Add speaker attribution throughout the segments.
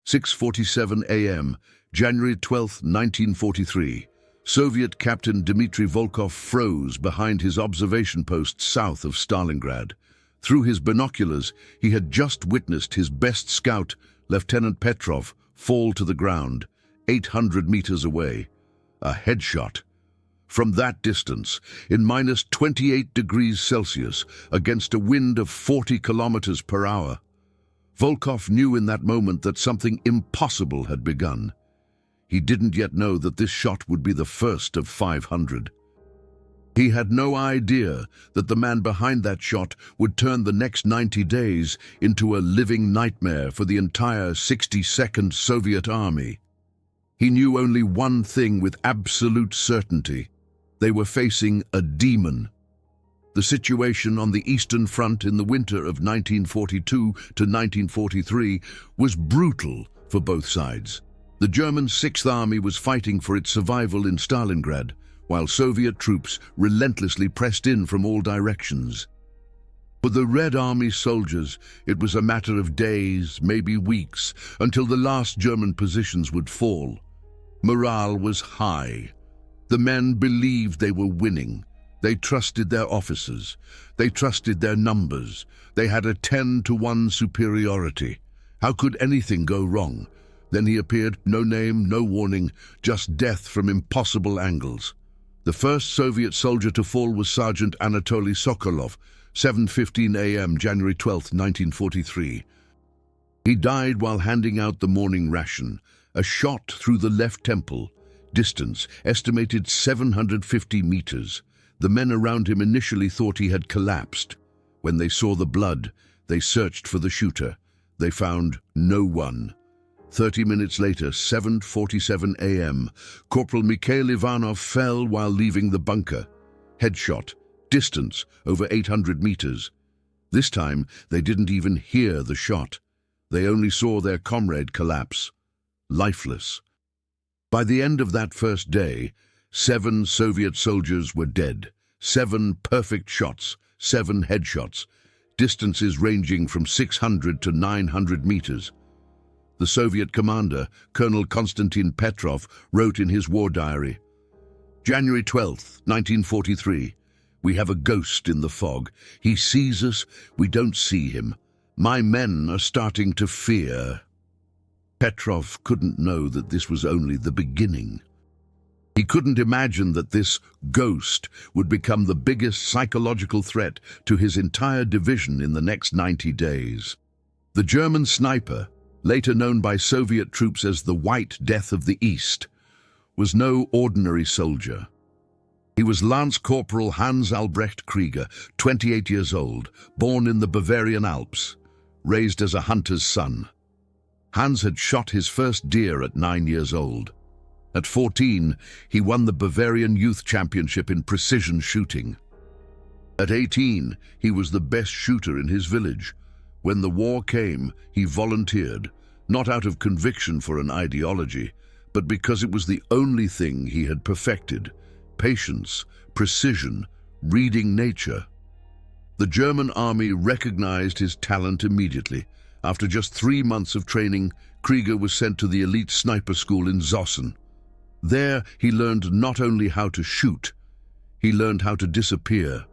Speaker 1: 6:47 a.m., January 12, 1943. Soviet Captain Dmitry Volkov froze behind his observation post south of Stalingrad. Through his binoculars, he had just witnessed his best scout, Lieutenant Petrov, fall to the ground, 800 meters away. A headshot. From that distance, in minus 28 degrees Celsius, against a wind of 40 kilometers per hour, Volkov knew in that moment that something impossible had begun. He didn't yet know that this shot would be the first of 500. He had no idea that the man behind that shot would turn the next 90 days into a living nightmare for the entire 62nd Soviet Army. He knew only one thing with absolute certainty. They were facing a demon. The situation on the Eastern Front in the winter of 1942 to 1943 was brutal for both sides. The German 6th Army was fighting for its survival in Stalingrad, while Soviet troops relentlessly pressed in from all directions. For the Red Army soldiers, it was a matter of days, maybe weeks, until the last German positions would fall. Morale was high. The men believed they were winning. They trusted their officers. They trusted their numbers. They had a 10-to-1 superiority. How could anything go wrong? Then he appeared, no name, no warning, just death from impossible angles. The first Soviet soldier to fall was Sergeant Anatoly Sokolov, 7:15 a.m., January 12, 1943. He died while handing out the morning ration, a shot through the left temple, distance estimated 750 meters. The men around him initially thought he had collapsed. When they saw the blood, they searched for the shooter. They found no one. 30 minutes later, 7:47 a.m., Corporal Mikhail Ivanov fell while leaving the bunker. Headshot, distance over 800 meters. This time, they didn't even hear the shot. They only saw their comrade collapse, lifeless. By the end of that first day, 7 Soviet soldiers were dead. 7 perfect shots, 7 headshots, distances ranging from 600 to 900 meters. The Soviet commander, Colonel Konstantin Petrov, wrote in his war diary, January 12, 1943, we have a ghost in the fog. He sees us, we don't see him. My men are starting to fear. Petrov couldn't know that this was only the beginning. He couldn't imagine that this ghost would become the biggest psychological threat to his entire division in the next 90 days. The German sniper, later known by Soviet troops as the White Death of the East, was no ordinary soldier. He was Lance Corporal Hans Albrecht Krieger, 28 years old, born in the Bavarian Alps, raised as a hunter's son. Hans had shot his first deer at 9 years old. At 14, he won the Bavarian Youth Championship in precision shooting. At 18, he was the best shooter in his village. When the war came, he volunteered, not out of conviction for an ideology, but because it was the only thing he had perfected: patience, precision, reading nature. The German army recognized his talent immediately. After just 3 months of training, Krieger was sent to the elite sniper school in Zossen. There, he learned not only how to shoot, he learned how to disappear.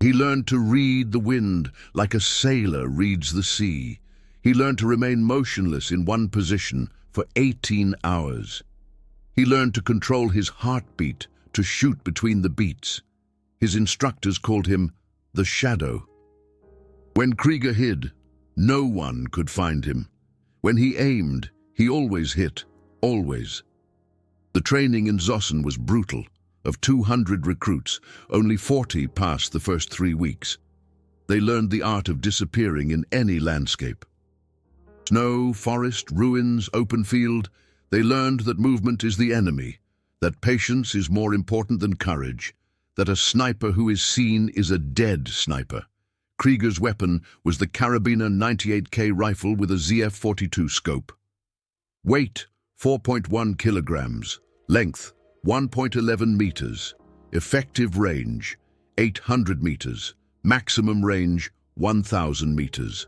Speaker 1: He learned to read the wind like a sailor reads the sea. He learned to remain motionless in one position for 18 hours. He learned to control his heartbeat, to shoot between the beats. His instructors called him the Shadow. When Krieger hid, no one could find him. When he aimed, he always hit, always. The training in Zossen was brutal. Of 200 recruits, only 40 passed the first 3 weeks. They learned the art of disappearing in any landscape. Snow, forest, ruins, open field. They learned that movement is the enemy, that patience is more important than courage, that a sniper who is seen is a dead sniper. Krieger's weapon was the Karabiner 98K rifle with a ZF-42 scope. Weight, 4.1 kilograms. Length, 1.11 meters. Effective range, 800 meters. Maximum range, 1,000 meters.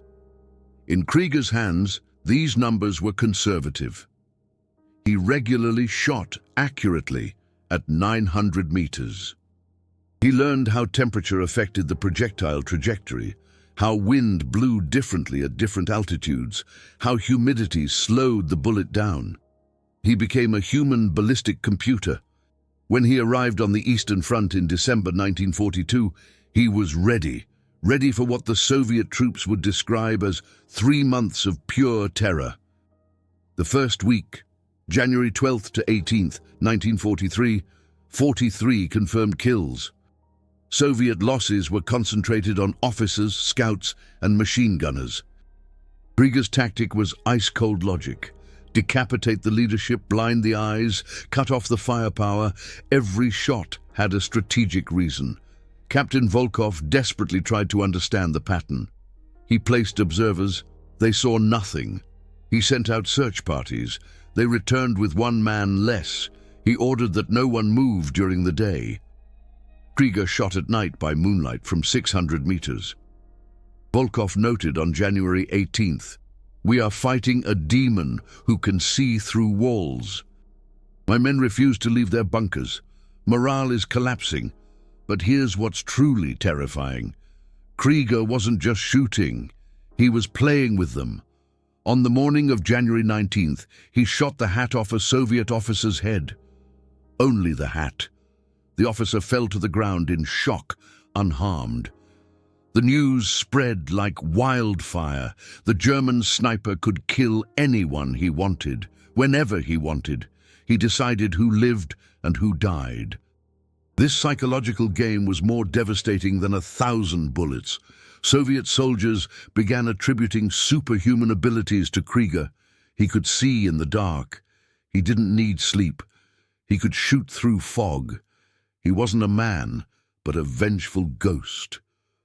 Speaker 1: In Krieger's hands, These numbers were conservative. He regularly shot accurately at 900 meters. He learned how temperature affected the projectile trajectory, how wind blew differently at different altitudes, how humidity slowed the bullet down. He became a human ballistic computer. When he arrived on the Eastern Front in December 1942, he was ready for what the Soviet troops would describe as 3 months of pure terror. The first week, January 12th to 18th, 1943, 43 confirmed kills. Soviet losses were concentrated on officers, scouts, and machine gunners. Krieger's tactic was ice-cold logic. Decapitate the leadership, blind the eyes, cut off the firepower. Every shot had a strategic reason. Captain Volkov desperately tried to understand the pattern. He placed observers. They saw nothing. He sent out search parties. They returned with 1 man less. He ordered that no one move during the day. Krieger shot at night by moonlight from 600 meters. Volkov noted on January 18th, "We are fighting a demon who can see through walls. My men refuse to leave their bunkers. Morale is collapsing. But here's what's truly terrifying. Krieger wasn't just shooting. He was playing with them. On the morning of January 19th, he shot the hat off a Soviet officer's head. Only the hat. The officer fell to the ground in shock, unharmed. The news spread like wildfire. The German sniper could kill anyone he wanted, whenever he wanted. He decided who lived and who died. This psychological game was more devastating than 1,000 bullets. Soviet soldiers began attributing superhuman abilities to Krieger. He could see in the dark. He didn't need sleep. He could shoot through fog. He wasn't a man, but a vengeful ghost.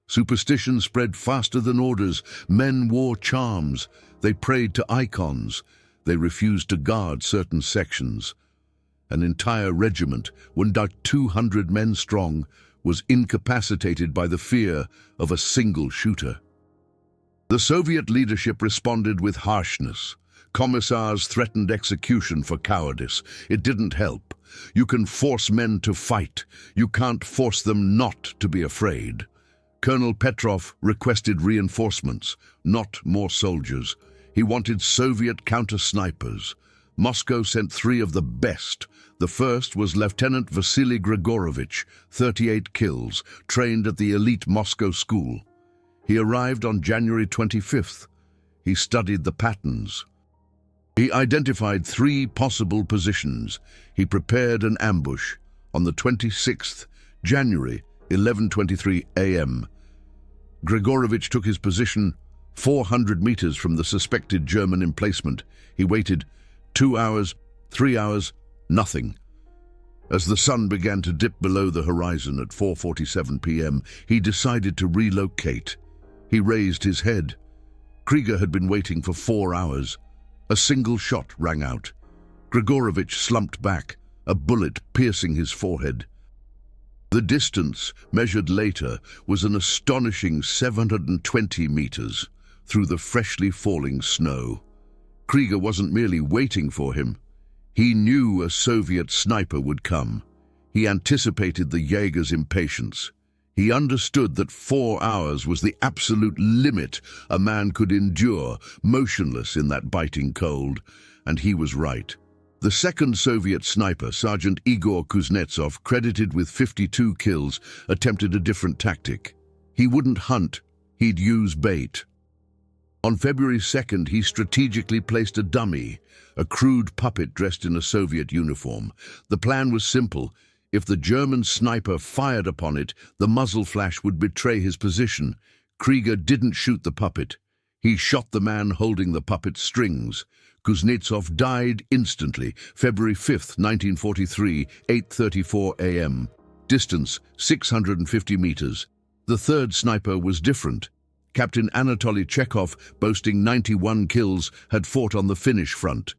Speaker 1: Superstition spread faster than orders. Men wore charms. They prayed to icons. They refused to guard certain sections. An entire regiment, 200 men strong, was incapacitated by the fear of a single shooter. The Soviet leadership responded with harshness. Commissars threatened execution for cowardice. It didn't help. You can force men to fight. You can't force them not to be afraid. Colonel Petrov requested reinforcements, not more soldiers. He wanted Soviet counter-snipers. Moscow sent 3 of the best. The first was Lieutenant Vasily Grigorovich, 38 kills, trained at the elite Moscow school. He arrived on January 25th. He studied the patterns. He identified 3 possible positions. He prepared an ambush. On the 26th, January, 11:23 a.m., Grigorovich took his position 400 meters from the suspected German emplacement. He waited 2 hours, 3 hours, nothing. As the sun began to dip below the horizon at 4:47 p.m., he decided to relocate. He raised his head. Krieger had been waiting for 4 hours. A single shot rang out. Grigorovich slumped back, a bullet piercing his forehead. The distance, measured later, was an astonishing 720 meters through the freshly falling snow. Krieger wasn't merely waiting for him. He knew a Soviet sniper would come. He anticipated the Jaeger's impatience. He understood that 4 hours was the absolute limit a man could endure, motionless in that biting cold, and he was right. The second Soviet sniper, Sergeant Igor Kuznetsov, credited with 52 kills, attempted a different tactic. He wouldn't hunt, he'd use bait. On February 2nd, he strategically placed a dummy, a crude puppet dressed in a Soviet uniform. The plan was simple. If the German sniper fired upon it, the muzzle flash would betray his position. Krieger didn't shoot the puppet. He shot the man holding the puppet's strings. Kuznetsov died instantly, February 5th, 1943, 8:34 a.m. Distance, 650 meters. The third sniper was different. Captain Anatoly Chekhov, boasting 91 kills, had fought on the Finnish front.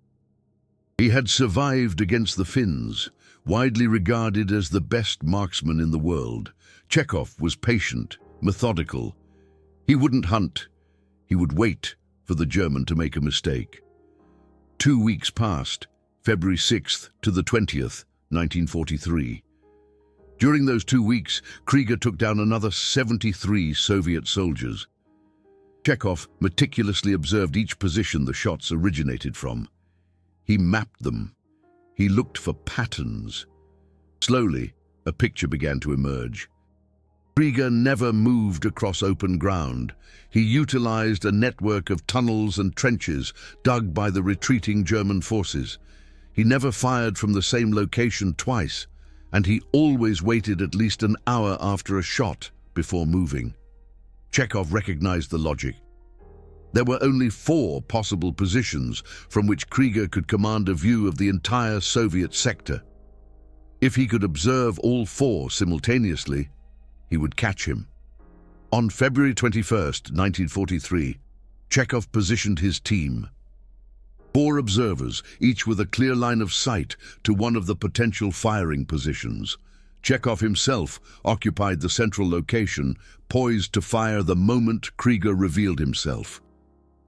Speaker 1: He had survived against the Finns, widely regarded as the best marksman in the world. Chekhov was patient, methodical. He wouldn't hunt. He would wait for the German to make a mistake. 2 weeks passed, February 6th to the 20th, 1943. During those 2 weeks, Krieger took down another 73 Soviet soldiers. Chekhov meticulously observed each position the shots originated from. He mapped them. He looked for patterns. Slowly, a picture began to emerge. Krieger never moved across open ground. He utilized a network of tunnels and trenches dug by the retreating German forces. He never fired from the same location twice, and he always waited at least an hour after a shot before moving. Chekhov recognized the logic. There were only 4 possible positions from which Krieger could command a view of the entire Soviet sector. If he could observe all 4 simultaneously, he would catch him. On February 21st, 1943, Chekhov positioned his team. 4 observers, each with a clear line of sight to one of the potential firing positions. Chekhov himself occupied the central location, poised to fire the moment Krieger revealed himself.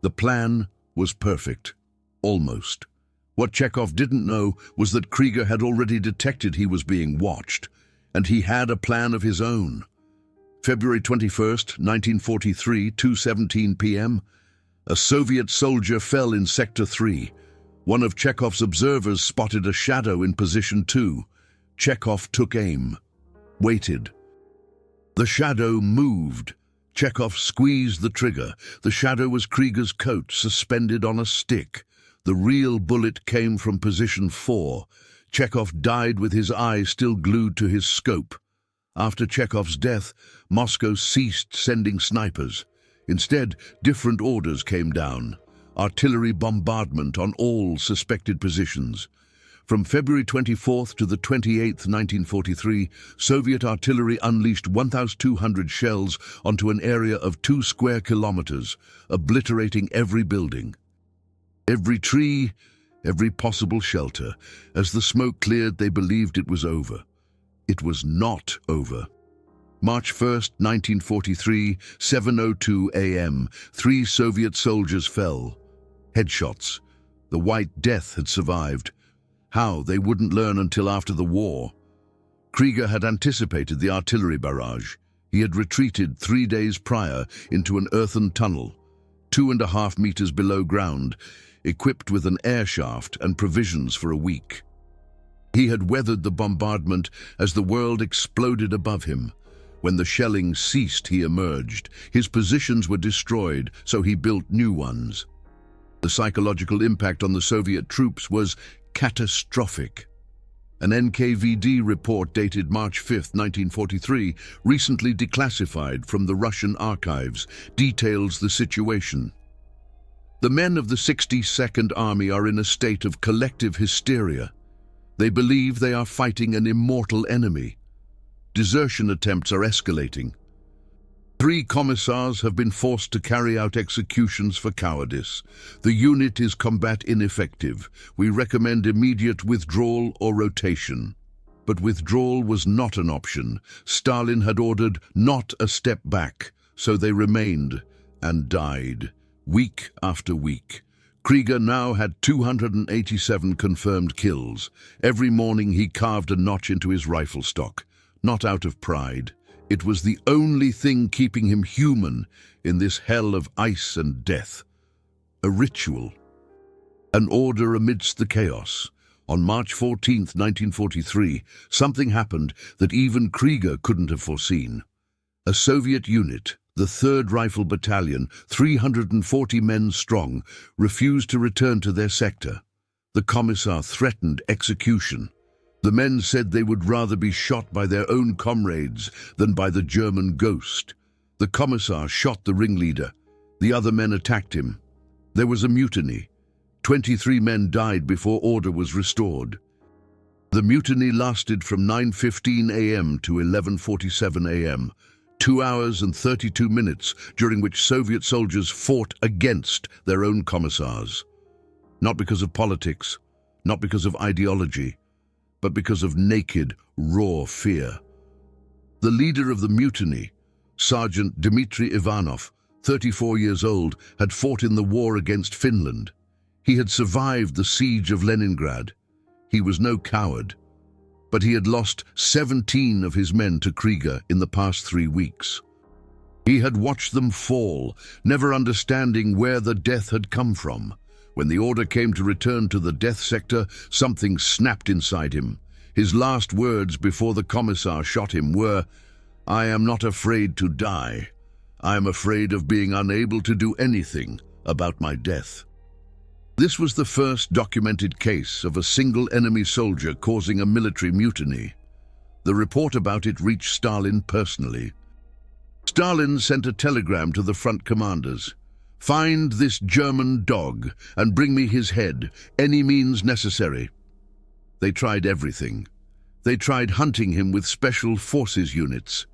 Speaker 1: The plan was perfect. Almost. What Chekhov didn't know was that Krieger had already detected he was being watched, and he had a plan of his own. February 21st, 1943, 2:17 p.m., a Soviet soldier fell in Sector 3. One of Chekhov's observers spotted a shadow in position 2. Chekhov took aim. Waited. The shadow moved. Chekhov squeezed the trigger. The shadow was Krieger's coat, suspended on a stick. The real bullet came from position 4. Chekhov died with his eye still glued to his scope. After Chekhov's death, Moscow ceased sending snipers. Instead, different orders came down. Artillery bombardment on all suspected positions. From February 24th to the 28th, 1943, Soviet artillery unleashed 1,200 shells onto an area of 2 square kilometers, obliterating every building, every tree, every possible shelter. As the smoke cleared, they believed it was over. It was not over. March 1st, 1943, 7:02 a.m., 3 Soviet soldiers fell. Headshots. The White Death had survived. How, they wouldn't learn until after the war. Krieger had anticipated the artillery barrage. He had retreated 3 days prior into an earthen tunnel, 2.5 meters below ground, equipped with an air shaft and provisions for a week. He had weathered the bombardment as the world exploded above him. When the shelling ceased, he emerged. His positions were destroyed, so he built new ones. The psychological impact on the Soviet troops was catastrophic. An NKVD report dated March 5, 1943, recently declassified from the Russian archives, details the situation. The men of the 62nd Army are in a state of collective hysteria. They believe they are fighting an immortal enemy. Desertion attempts are escalating. 3 commissars have been forced to carry out executions for cowardice. The unit is combat ineffective. We recommend immediate withdrawal or rotation. But withdrawal was not an option. Stalin had ordered not a step back, so they remained and died, week after week. Krieger now had 287 confirmed kills. Every morning he carved a notch into his rifle stock. Not out of pride. It was the only thing keeping him human in this hell of ice and death. A ritual. An order amidst the chaos. On March 14, 1943, something happened that even Krieger couldn't have foreseen. A Soviet unit, the 3rd Rifle Battalion, 340 men strong, refused to return to their sector. The commissar threatened execution. The men said they would rather be shot by their own comrades than by the German ghost. The commissar shot the ringleader. The other men attacked him. There was a mutiny. 23 men died before order was restored. The mutiny lasted from 9:15 a.m. to 11:47 a.m., 2 hours and 32 minutes, during which Soviet soldiers fought against their own commissars. Not because of politics, not because of ideology, but because of naked, raw fear. The leader of the mutiny, Sergeant Dmitry Ivanov, 34 years old, had fought in the war against Finland. He had survived the siege of Leningrad. He was no coward, but he had lost 17 of his men to Krieger in the past 3 weeks. He had watched them fall, never understanding where the death had come from. When the order came to return to the death sector, something snapped inside him. His last words before the commissar shot him were, "I am not afraid to die. I am afraid of being unable to do anything about my death." This was the first documented case of a single enemy soldier causing a military mutiny. The report about it reached Stalin personally. Stalin sent a telegram to the front commanders. "Find this German dog and bring me his head, any means necessary." They tried everything. They tried hunting him with special forces units.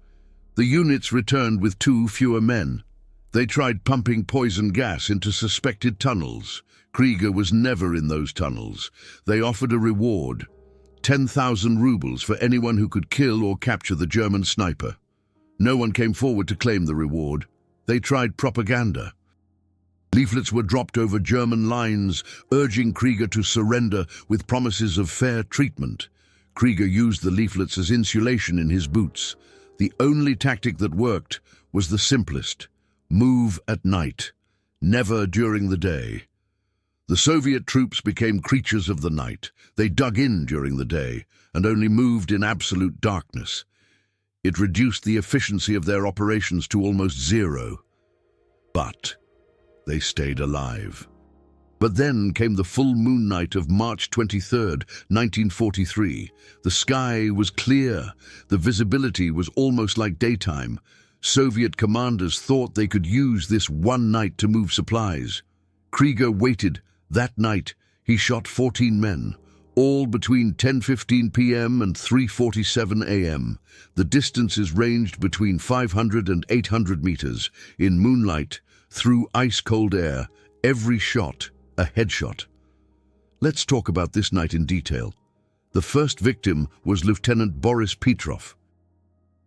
Speaker 1: The units returned with 2 fewer men. They tried pumping poison gas into suspected tunnels. Krieger was never in those tunnels. They offered a reward, 10,000 rubles for anyone who could kill or capture the German sniper. No one came forward to claim the reward. They tried propaganda. Leaflets were dropped over German lines, urging Krieger to surrender with promises of fair treatment. Krieger used the leaflets as insulation in his boots. The only tactic that worked was the simplest: move at night, never during the day. The Soviet troops became creatures of the night. They dug in during the day and only moved in absolute darkness. It reduced the efficiency of their operations to almost zero. But they stayed alive. But then came the full moon night of March 23rd, 1943. The sky was clear. The visibility was almost like daytime. Soviet commanders thought they could use this one night to move supplies. Krieger waited. That night, he shot 14 men, all between 10:15 p.m. and 3:47 a.m. The distances ranged between 500 and 800 meters. In moonlight, through ice-cold air, every shot a headshot. Let's talk about this night in detail. The first victim was Lieutenant Boris Petrov.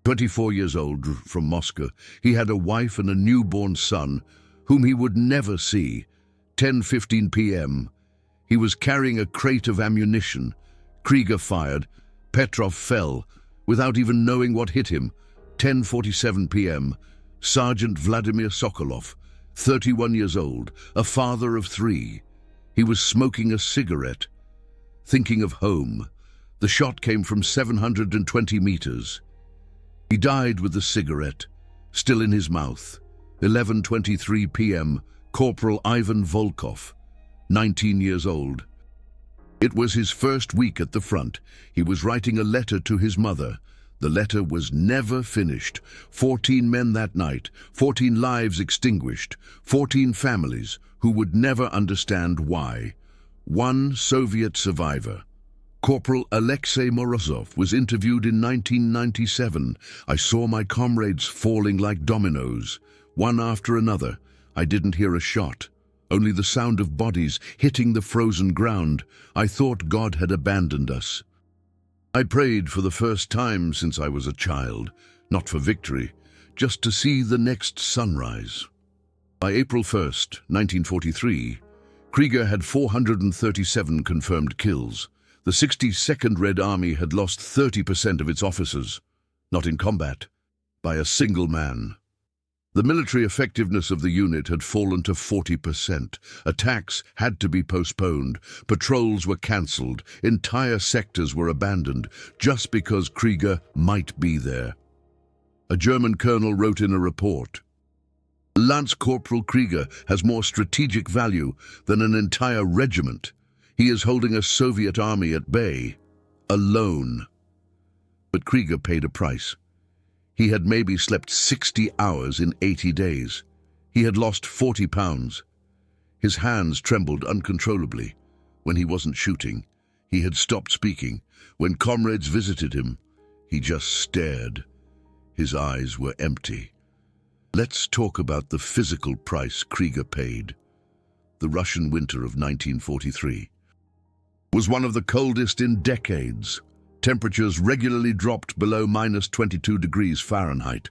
Speaker 1: 24 years old, from Moscow. He had a wife and a newborn son, whom he would never see. 10:15 p.m. He was carrying a crate of ammunition. Krieger fired. Petrov fell, without even knowing what hit him. 10:47 p.m. Sergeant Vladimir Sokolov, 31 years old, a father of 3. He was smoking a cigarette, thinking of home. The shot came from 720 meters. He died with the cigarette still in his mouth. 11:23 p.m. Corporal Ivan Volkov, 19 years old. It was his first week at the front. He was writing a letter to his mother. The letter was never finished. 14 men that night, 14 lives extinguished, 14 families who would never understand why. One Soviet survivor, Corporal Alexei Morozov, was interviewed in 1997. "I saw my comrades falling like dominoes, one after another. I didn't hear a shot, only the sound of bodies hitting the frozen ground. I thought God had abandoned us. I prayed for the first time since I was a child, not for victory, just to see the next sunrise." By April 1st, 1943, Krieger had 437 confirmed kills. The 62nd Red Army had lost 30% of its officers, not in combat, by a single man. The military effectiveness of the unit had fallen to 40%. Attacks had to be postponed. Patrols were cancelled. Entire sectors were abandoned just because Krieger might be there. A German colonel wrote in a report, "Lance Corporal Krieger has more strategic value than an entire regiment. He is holding a Soviet army at bay, alone." But Krieger paid a price. He had maybe slept 60 hours in 80 days. He had lost 40 pounds. His hands trembled uncontrollably. When he wasn't shooting, he had stopped speaking. When comrades visited him, he just stared. His eyes were empty. Let's talk about the physical price Krieger paid. The Russian winter of 1943 was one of the coldest in decades. Temperatures regularly dropped below -22 degrees Fahrenheit.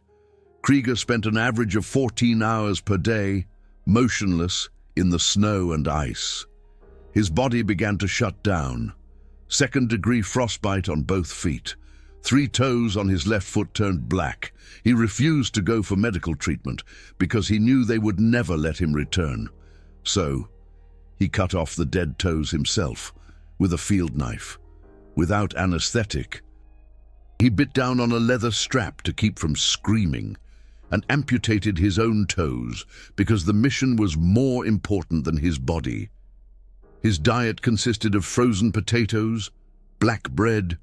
Speaker 1: Krieger spent an average of 14 hours per day, motionless in the snow and ice. His body began to shut down. Second-degree frostbite on both feet. 3 toes on his left foot turned black. He refused to go for medical treatment because he knew they would never let him return. So, he cut off the dead toes himself with a field knife. Without anesthetic, he bit down on a leather strap to keep from screaming and amputated his own toes because the mission was more important than his body. His diet consisted of frozen potatoes, black bread,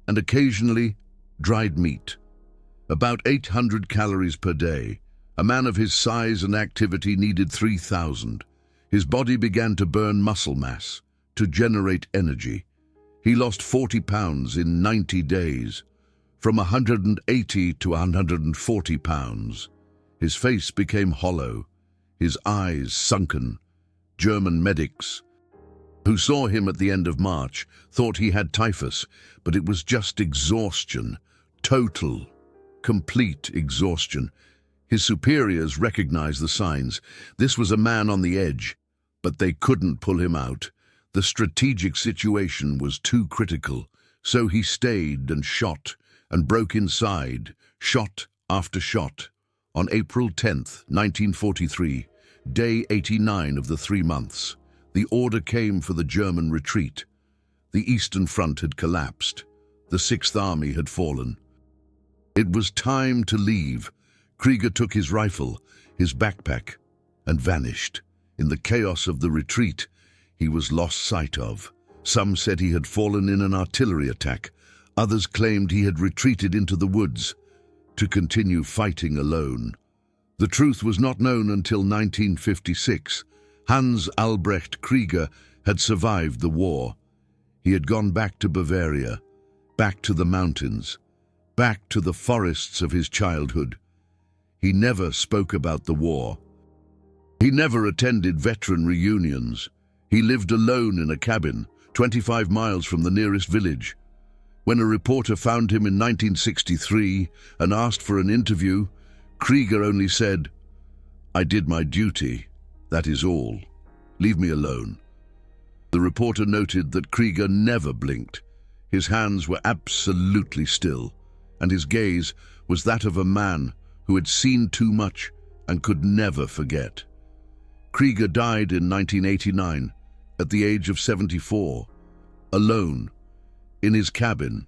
Speaker 1: and occasionally dried meat. About 800 calories per day. A man of his size and activity needed 3,000. His body began to burn muscle mass, to generate energy. He lost 40 pounds in 90 days, from 180 to 140 pounds. His face became hollow, his eyes sunken. German medics, who saw him at the end of March, thought he had typhus, but it was just exhaustion, total, complete exhaustion. His superiors recognized the signs. This was a man on the edge, but they couldn't pull him out. The strategic situation was too critical, so he stayed and shot and broke inside, shot after shot. On April 10th, 1943, day 89 of the 3 months, the order came for the German retreat. The Eastern Front had collapsed. The Sixth Army had fallen. It was time to leave. Krieger took his rifle, his backpack, and vanished. In the chaos of the retreat, he was lost sight of. Some said he had fallen in an artillery attack. Others claimed he had retreated into the woods to continue fighting alone. The truth was not known until 1956. Hans Albrecht Krieger had survived the war. He had gone back to Bavaria, back to the mountains, back to the forests of his childhood. He never spoke about the war. He never attended veteran reunions. He lived alone in a cabin, 25 miles from the nearest village. When a reporter found him in 1963 and asked for an interview, Krieger only said, "I did my duty. That is all. Leave me alone." The reporter noted that Krieger never blinked. His hands were absolutely still, and his gaze was that of a man who had seen too much and could never forget. Krieger died in 1989 at the age of 74, alone, in his cabin.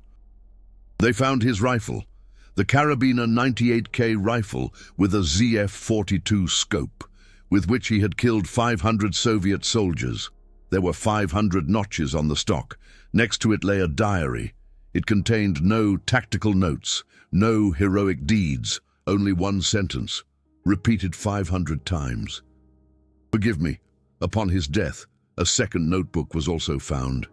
Speaker 1: They found his rifle, the Carabiner 98K rifle with a ZF-42 scope, with which he had killed 500 Soviet soldiers. There were 500 notches on the stock. Next to it lay a diary. It contained no tactical notes, no heroic deeds, only one sentence, repeated 500 times. "Forgive me." Upon his death, a second notebook was also found.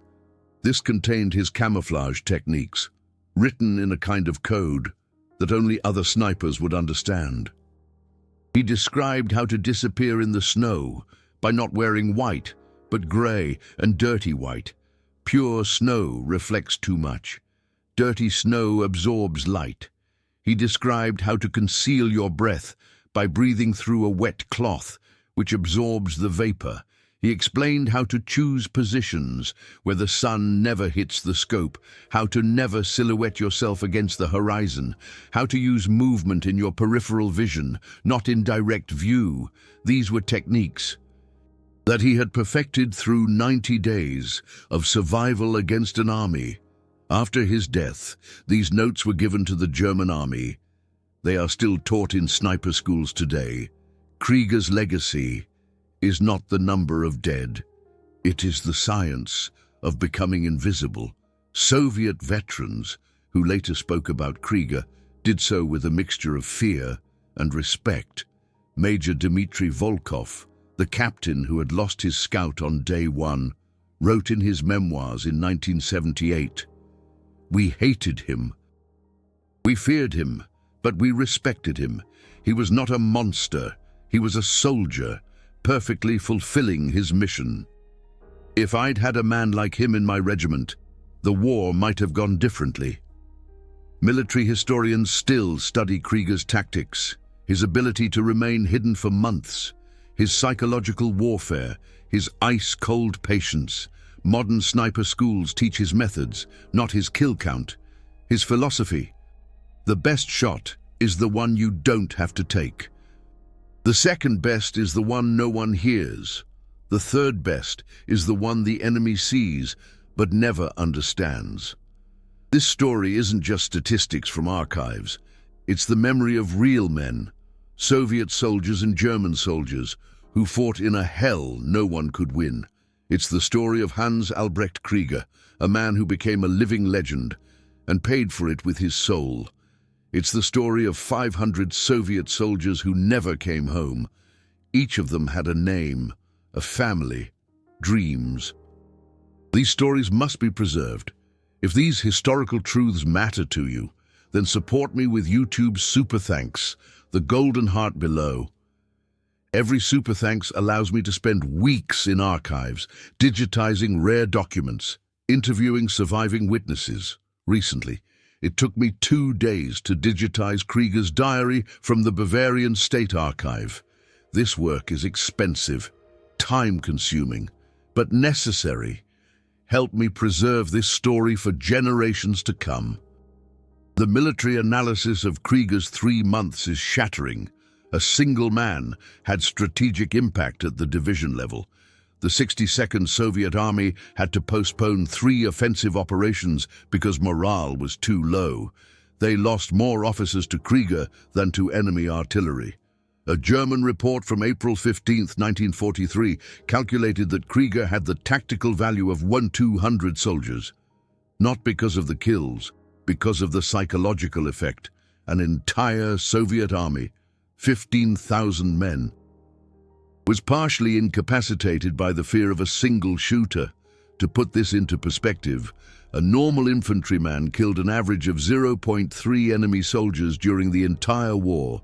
Speaker 1: This contained his camouflage techniques, written in a kind of code that only other snipers would understand. He described how to disappear in the snow by not wearing white, but grey and dirty white. Pure snow reflects too much. Dirty snow absorbs light. He described how to conceal your breath by breathing through a wet cloth, which absorbs the vapor. He explained how to choose positions where the sun never hits the scope, how to never silhouette yourself against the horizon, how to use movement in your peripheral vision, not in direct view. These were techniques that he had perfected through 90 days of survival against an army. After his death, these notes were given to the German army. They are still taught in sniper schools today. Krieger's legacy is not the number of dead. It is the science of becoming invisible. Soviet veterans, who later spoke about Krieger, did so with a mixture of fear and respect. Major Dmitry Volkov, the captain who had lost his scout on day 1, wrote in his memoirs in 1978, "We hated him. We feared him, but we respected him. He was not a monster. He was a soldier, perfectly fulfilling his mission. If I'd had a man like him in my regiment, the war might have gone differently." Military historians still study Krieger's tactics. his ability to remain hidden for months, his psychological warfare, his ice-cold patience. Modern sniper schools teach his methods, not his kill count. His philosophy: the best shot is the one you don't have to take. The second best is the one no one hears. The third best is the one the enemy sees but never understands. This story isn't just statistics from archives. It's the memory of real men, Soviet soldiers and German soldiers, who fought in a hell no one could win. It's the story of Hans Albrecht Krieger, a man who became a living legend and paid for it with his soul. It's the story of 500 Soviet soldiers who never came home. Each of them had a name, a family, dreams. These stories must be preserved. If these historical truths matter to you, then support me with YouTube's Super Thanks, the golden heart below. Every Super Thanks allows me to spend weeks in archives, digitizing rare documents, interviewing surviving witnesses. Recently, it took me 2 days to digitize Krieger's diary from the Bavarian State Archive. This work is expensive, time-consuming, but necessary. Help me preserve this story for generations to come. The military analysis of Krieger's 3 months is shattering. A single man had strategic impact at the division level. The 62nd Soviet Army had to postpone 3 offensive operations because morale was too low. They lost more officers to Krieger than to enemy artillery. A German report from April 15, 1943, calculated that Krieger had the tactical value of 1/200 soldiers. Not because of the kills, because of the psychological effect. An entire Soviet army, 15,000 men, was partially incapacitated by the fear of a single shooter. To put this into perspective, a normal infantryman killed an average of 0.3 enemy soldiers during the entire war.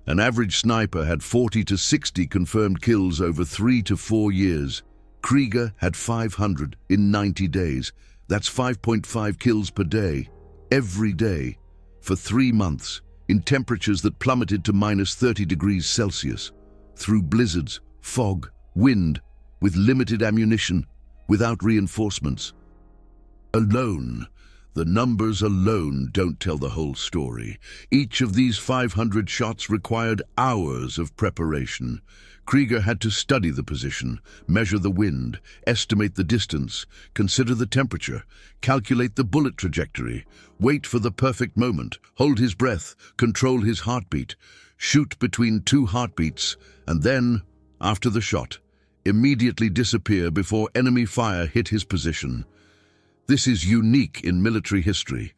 Speaker 1: An average sniper had 40 to 60 confirmed kills over 3 to 4 years. Krieger had 500 in 90 days. That's 5.5 kills per day, every day, for 3 months, in temperatures that plummeted to minus 30 degrees Celsius, through blizzards, fog, wind, with limited ammunition, without reinforcements. Alone, the numbers alone don't tell the whole story. Each of these 500 shots required hours of preparation. Krieger had to study the position, measure the wind, estimate the distance, consider the temperature, calculate the bullet trajectory, wait for the perfect moment, hold his breath, control his heartbeat, shoot between 2 heartbeats, and then, after the shot, immediately disappear before enemy fire hit his position. This is unique in military history.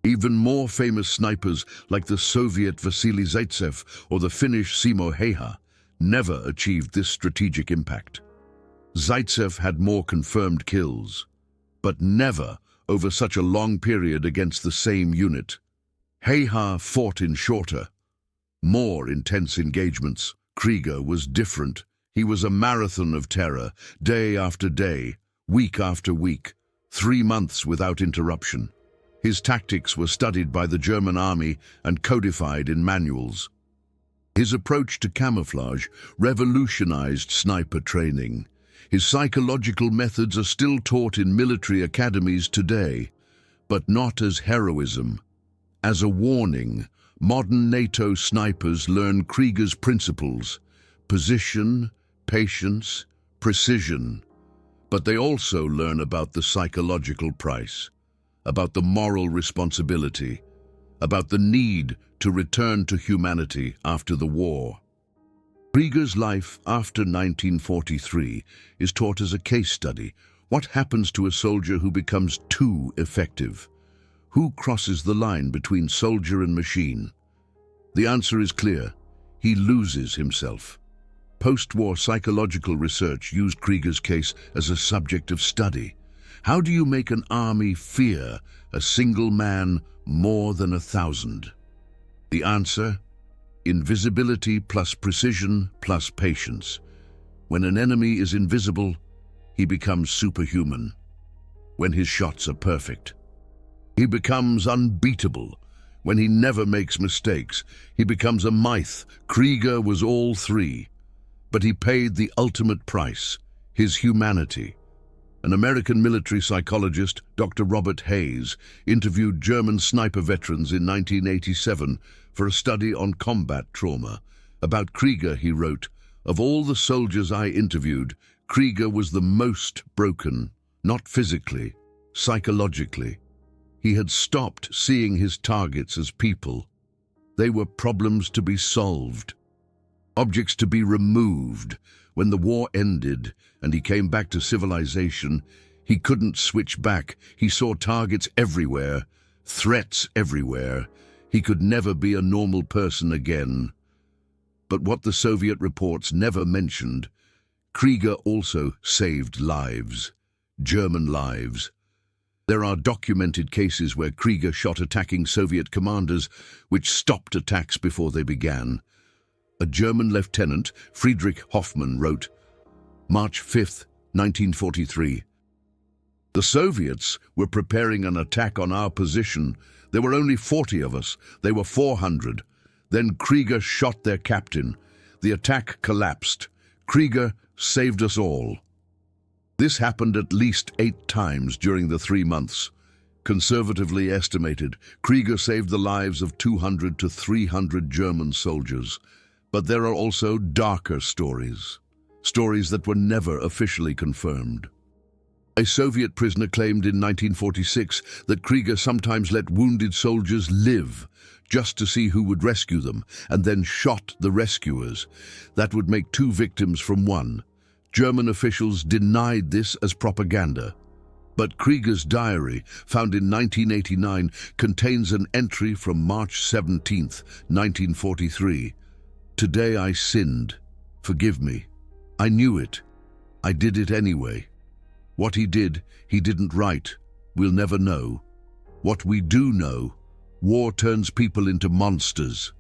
Speaker 1: Even more famous snipers like the Soviet Vasily Zaitsev or the Finnish Simo Heiha never achieved this strategic impact. Zaitsev had more confirmed kills, but never over such a long period against the same unit. Heiha fought in shorter, more intense engagements. Krieger was different. He was a marathon of terror, day after day, week after week, 3 months without interruption. His tactics were studied by the German army and codified in manuals. His approach to camouflage revolutionized sniper training. His psychological methods are still taught in military academies today, but not as heroism. As a warning, modern NATO snipers learn Krieger's principles: position, patience, precision. But they also learn about the psychological price, about the moral responsibility, about the need to return to humanity after the war. Krieger's life after 1943 is taught as a case study. What happens to a soldier who becomes too effective? Who crosses the line between soldier and machine? The answer is clear: he loses himself. Post-war psychological research used Krieger's case as a subject of study. How do you make an army fear a single man more than 1,000? The answer: invisibility plus precision plus patience. When an enemy is invisible, he becomes superhuman. When his shots are perfect, he becomes unbeatable. when he never makes mistakes, he becomes a myth. Krieger was all three. But he paid the ultimate price, his humanity. An American military psychologist, Dr. Robert Hayes, interviewed German sniper veterans in 1987 for a study on combat trauma. About Krieger, he wrote, "Of all the soldiers I interviewed, Krieger was the most broken, not physically, psychologically. He had stopped seeing his targets as people. They were problems to be solved, objects to be removed. When the war ended and he came back to civilization, he couldn't switch back. He saw targets everywhere, threats everywhere. He could never be a normal person again." But what the Soviet reports never mentioned, Krieger also saved lives, German lives. There are documented cases where Krieger shot attacking Soviet commanders, which stopped attacks before they began. A German lieutenant, Friedrich Hoffmann, wrote, March 5, 1943, "The Soviets were preparing an attack on our position. There were only 40 of us. They were 400. Then Krieger shot their captain. The attack collapsed. Krieger saved us all." This happened at least 8 times during the 3 months. Conservatively estimated, Krieger saved the lives of 200 to 300 German soldiers. But there are also darker stories that were never officially confirmed. A Soviet prisoner claimed in 1946 that Krieger sometimes let wounded soldiers live just to see who would rescue them, and then shot the rescuers. That would make 2 victims from 1. German officials denied this as propaganda. But Krieger's diary, found in 1989, contains an entry from March 17, 1943. "Today I sinned. Forgive me. I knew it. I did it anyway. What he didn't write. We'll never know. What we do know, war turns people into monsters.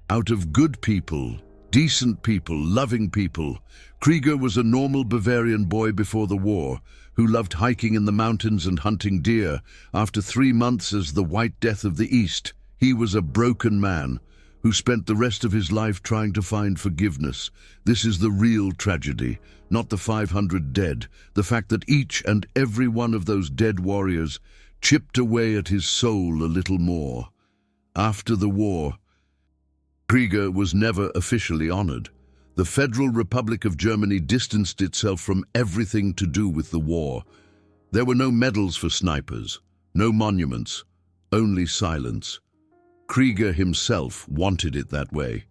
Speaker 1: Out of good people, decent people, loving people, Krieger was a normal Bavarian boy before the war, who loved hiking in the mountains and hunting deer. After 3 months as the White Death of the East, he was a broken man who spent the rest of his life trying to find forgiveness. This is the real tragedy, not the 500 dead, the fact that each and every one of those dead warriors chipped away at his soul a little more. After the war, Krieger was never officially honored. The Federal Republic of Germany distanced itself from everything to do with the war. There were no medals for snipers, no monuments, only silence. Krieger himself wanted it that way.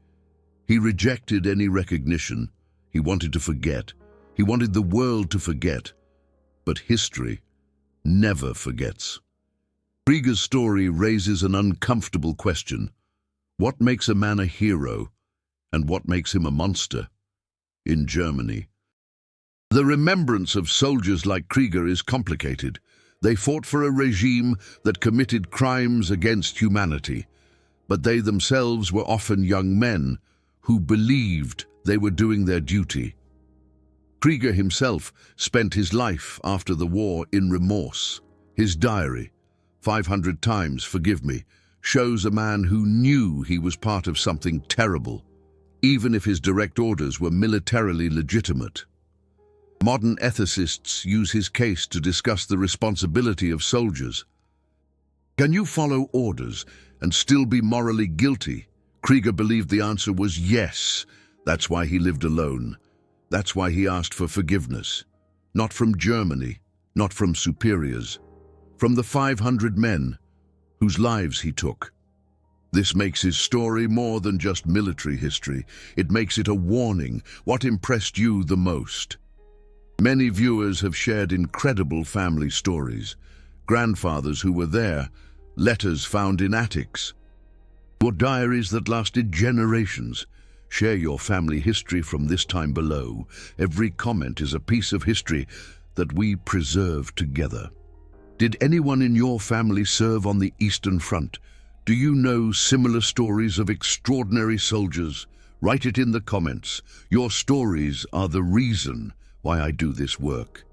Speaker 1: He rejected any recognition. He wanted to forget. He wanted the world to forget. But history never forgets. Krieger's story raises an uncomfortable question. What makes a man a hero, and what makes him a monster? In Germany, the remembrance of soldiers like Krieger is complicated. They fought for a regime that committed crimes against humanity, but they themselves were often young men who believed they were doing their duty. Krieger himself spent his life after the war in remorse. His diary, 500 times forgive me, shows a man who knew he was part of something terrible, even if his direct orders were militarily legitimate. Modern ethicists use his case to discuss the responsibility of soldiers. Can you follow orders and still be morally guilty? Krieger believed the answer was yes. That's why he lived alone. That's why he asked for forgiveness. Not from Germany, not from superiors, from the 500 men whose lives he took. This makes his story more than just military history. It makes it a warning. What impressed you the most? Many viewers have shared incredible family stories. Grandfathers who were there, letters found in attics, or diaries that lasted generations. Share your family history from this time below. Every comment is a piece of history that we preserve together. Did anyone in your family serve on the Eastern Front? Do you know similar stories of extraordinary soldiers? Write it in the comments. Your stories are the reason why I do this work.